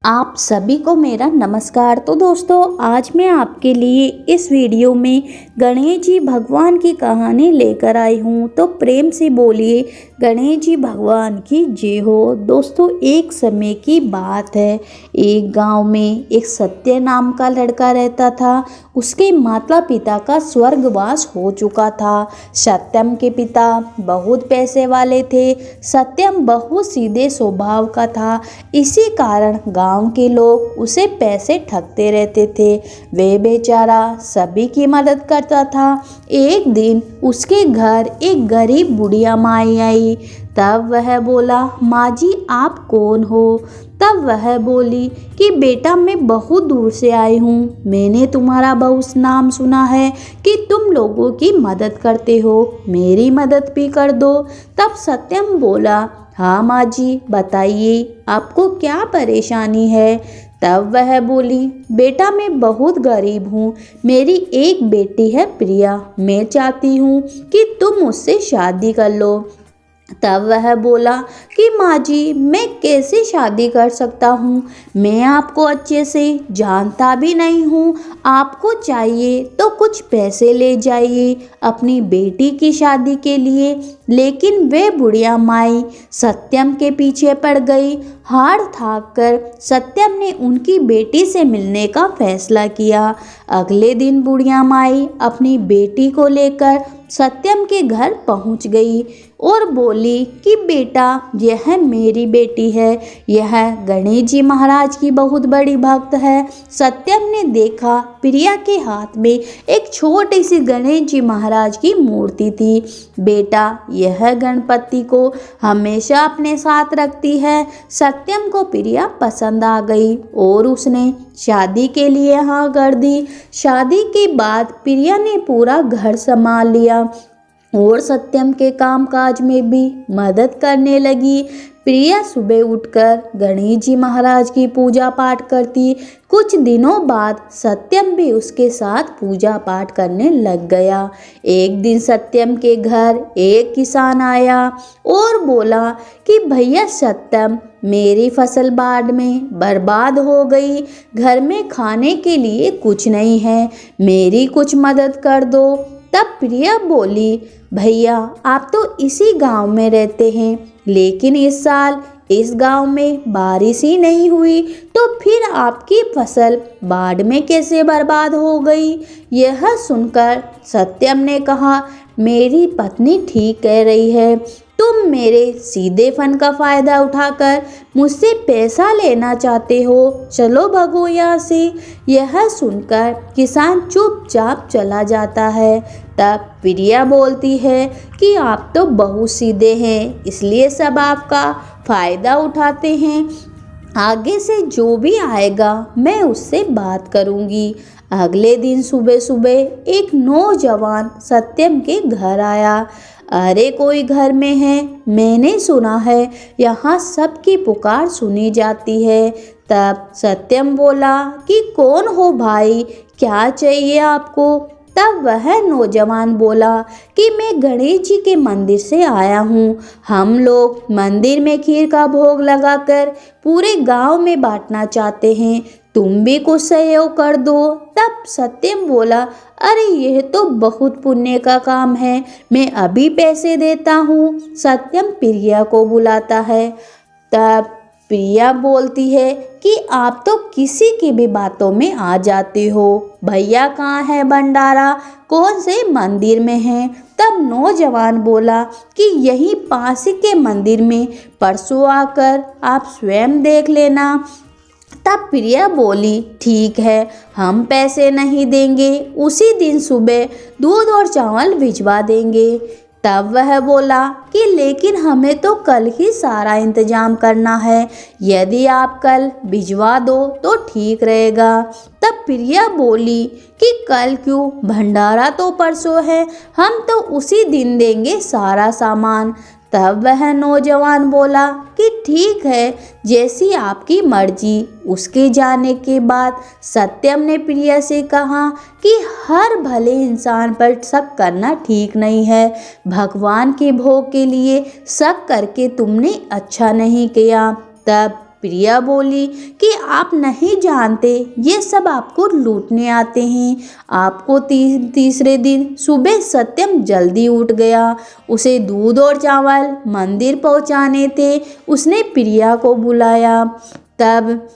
आप सभी को मेरा नमस्कार। तो दोस्तों, आज मैं आपके लिए इस वीडियो में गणेश जी भगवान की कहानी लेकर आई हूँ। तो प्रेम से बोलिए गणेश जी भगवान की जय हो। दोस्तों, एक समय की बात है। एक गांव में एक सत्य नाम का लड़का रहता था। उसके माता पिता का स्वर्गवास हो चुका था। सत्यम के पिता बहुत पैसे वाले थे। सत्यम बहुत सीधे स्वभाव का था। इसी कारण गांव के लोग उसे पैसे ठगते रहते थे। वे बेचारा सभी की मदद करता था। एक दिन उसके घर एक गरीब बुढ़िया माई आई। तब वह बोला, माँ जी आप कौन हो? तब वह बोली कि बेटा मैं बहुत दूर से आई हूँ। मैंने तुम्हारा बहुत नाम सुना है कि तुम लोगों की मदद करते हो। मेरी मदद भी कर दो। तब सत्यम बोला, हाँ माँ जी बताइए आपको क्या परेशानी है? तब वह बोली, बेटा मैं बहुत गरीब हूँ। मेरी एक बेटी है प्रिया। मैं चाहती हूँ कि तुम उससे शादी कर लो। तब वह बोला कि माँ जी मैं कैसे शादी कर सकता हूँ? मैं आपको अच्छे से जानता भी नहीं हूँ। आपको चाहिए तो कुछ पैसे ले जाइए अपनी बेटी की शादी के लिए। लेकिन वे बुढ़िया माई सत्यम के पीछे पड़ गई। हार थाक कर सत्यम ने उनकी बेटी से मिलने का फैसला किया। अगले दिन बुढ़िया माई अपनी बेटी को लेकर सत्यम के घर पहुंच गई और बोली कि बेटा यह मेरी बेटी है। यह गणेश जी महाराज की बहुत बड़ी भक्त है। सत्यम ने देखा प्रिया के हाथ में एक छोटी सी गणेश जी महाराज की मूर्ति थी। बेटा यह गणपति को हमेशा अपने साथ रखती है। सत्यम को प्रिया पसंद आ गई और उसने शादी के लिए हाँ कर दी। शादी के बाद प्रिया ने पूरा घर संभाल लिया और सत्यम के कामकाज में भी मदद करने लगी। प्रिया सुबह उठकर गणेश जी महाराज की पूजा पाठ करती। कुछ दिनों बाद सत्यम भी उसके साथ पूजा पाठ करने लग गया। एक दिन सत्यम के घर एक किसान आया और बोला कि भैया सत्यम मेरी फसल बाढ़ में बर्बाद हो गई। घर में खाने के लिए कुछ नहीं है। मेरी कुछ मदद कर दो। तब प्रिया बोली, भैया आप तो इसी गांव में रहते हैं, लेकिन इस साल इस गांव में बारिश ही नहीं हुई, तो फिर आपकी फसल बाढ़ में कैसे बर्बाद हो गई? यह सुनकर सत्यम ने कहा, मेरी पत्नी ठीक कह रही है। तुम मेरे सीधेपन का फायदा उठाकर मुझसे पैसा लेना चाहते हो। चलो भगो यहाँ से। यह सुनकर किसान चुपचाप चला जाता है। तब प्रिया बोलती है कि आप तो बहुत सीधे हैं, इसलिए सब आपका फायदा उठाते हैं। आगे से जो भी आएगा मैं उससे बात करूंगी। अगले दिन सुबह सुबह एक नौजवान सत्यम के घर आया। अरे कोई घर में है? मैंने सुना है यहाँ सबकी पुकार सुनी जाती है। तब सत्यम बोला कि कौन हो भाई, क्या चाहिए आपको? तब वह नौजवान बोला कि मैं गणेश जी के मंदिर से आया हूँ। हम लोग मंदिर में खीर का भोग लगाकर पूरे गांव में बांटना चाहते हैं। तुम भी कुछ सहयोग कर दो। तब सत्यम बोला, अरे यह तो बहुत पुण्य का काम है, मैं अभी पैसे देता हूँ। सत्यम प्रिया को बुलाता है। तब प्रिया बोलती है कि आप तो किसी की भी बातों में आ जाते हो। भैया कहाँ है भंडारा? कौन से मंदिर में है? तब नौजवान बोला कि यहीं पास के मंदिर में परसों आकर आप स्वयं देख लेना। तब प्रिया बोली, ठीक है, हम पैसे नहीं देंगे, उसी दिन सुबह दूध और चावल भिजवा देंगे। तब वह बोला कि लेकिन हमें तो कल ही सारा इंतजाम करना है। यदि आप कल भिजवा दो तो ठीक रहेगा। तब प्रिया बोली कि कल क्यों, भंडारा तो परसों है, हम तो उसी दिन देंगे सारा सामान। तब वह नौजवान बोला कि ठीक है, जैसी आपकी मर्जी। उसके जाने के बाद सत्यम ने प्रिया से कहा कि हर भले इंसान पर शक करना ठीक नहीं है। भगवान के भोग के लिए शक करके तुमने अच्छा नहीं किया। तब प्रिया बोली कि आप नहीं जानते, ये सब आपको लूटने आते हैं। आपको तीसरे दिन सुबह सत्यम जल्दी उठ गया। उसे दूध और चावल मंदिर पहुंचाने थे। उसने प्रिया को बुलाया। तब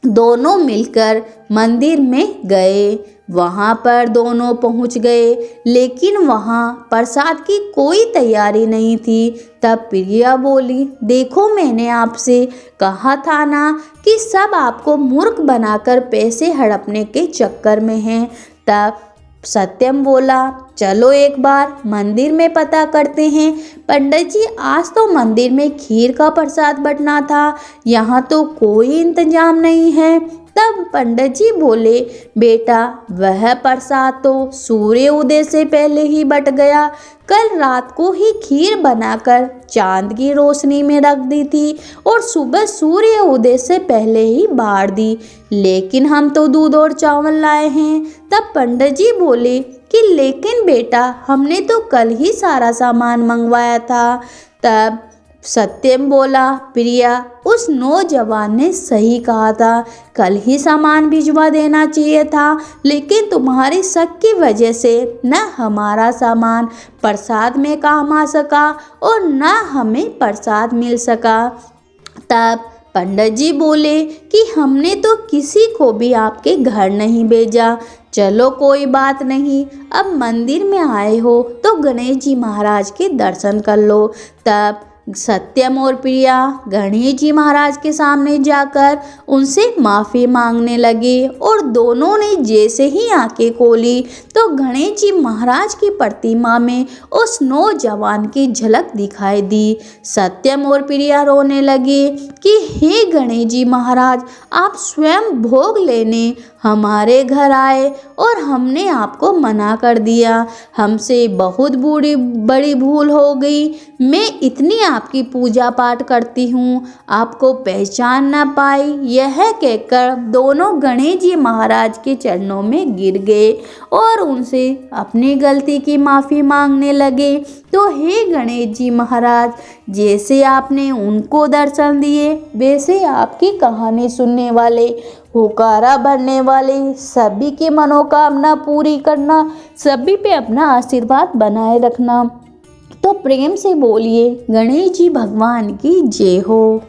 दोनों मिलकर मंदिर में गए। वहाँ पर दोनों पहुँच गए, लेकिन वहाँ प्रसाद की कोई तैयारी नहीं थी। तब प्रिया बोली, देखो मैंने आपसे कहा था ना कि सब आपको मूर्ख बनाकर पैसे हड़पने के चक्कर में हैं। तब सत्यम बोला, चलो एक बार मंदिर में पता करते हैं। पंडित जी, आज तो मंदिर में खीर का प्रसाद बंटना था, यहाँ तो कोई इंतजाम नहीं है। तब पंडित जी बोले, बेटा वह प्रसाद तो सूर्य उदय से पहले ही बट गया। कल रात को ही खीर बनाकर चांद की रोशनी में रख दी थी और सुबह सूर्य उदय से पहले ही बाढ़ दी, लेकिन हम तो दूध और चावल लाए हैं। तब पंडित जी बोले कि लेकिन बेटा हमने तो कल ही सारा सामान मंगवाया था। तब सत्यम बोला, प्रिया उस नौजवान ने सही कहा था, कल ही सामान भिजवा देना चाहिए था, लेकिन तुम्हारी शक की वजह से न हमारा सामान प्रसाद में काम आ सका और न हमें प्रसाद मिल सका। तब पंडित जी बोले कि हमने तो किसी को भी आपके घर नहीं भेजा। चलो कोई बात नहीं, अब मंदिर में आए हो तो गणेश जी महाराज के दर्शन कर लो। तब सत्यम और प्रिया गणेश जी महाराज के सामने जाकर उनसे माफ़ी मांगने लगे और दोनों ने जैसे ही आंखें खोली तो गणेश जी महाराज की प्रतिमा में उस नौजवान की झलक दिखाई दी। सत्यम और प्रिया रोने लगे कि हे गणेश जी महाराज, आप स्वयं भोग लेने हमारे घर आए और हमने आपको मना कर दिया। हमसे बहुत बड़ी भूल हो गई। मैं इतनी आपकी पूजा पाठ करती हूँ, आपको पहचान ना पाई। यह कहकर दोनों गणेश जी महाराज के चरणों में गिर गए और उनसे अपनी गलती की माफ़ी मांगने लगे। तो हे गणेश जी महाराज, जैसे आपने उनको दर्शन दिए, वैसे आपकी कहानी सुनने वाले, हुकारा भरने वाले सभी की मनोकामना पूरी करना, सभी पे अपना आशीर्वाद बनाए रखना। तो प्रेम से बोलिए, गणेश जी भगवान की जय हो।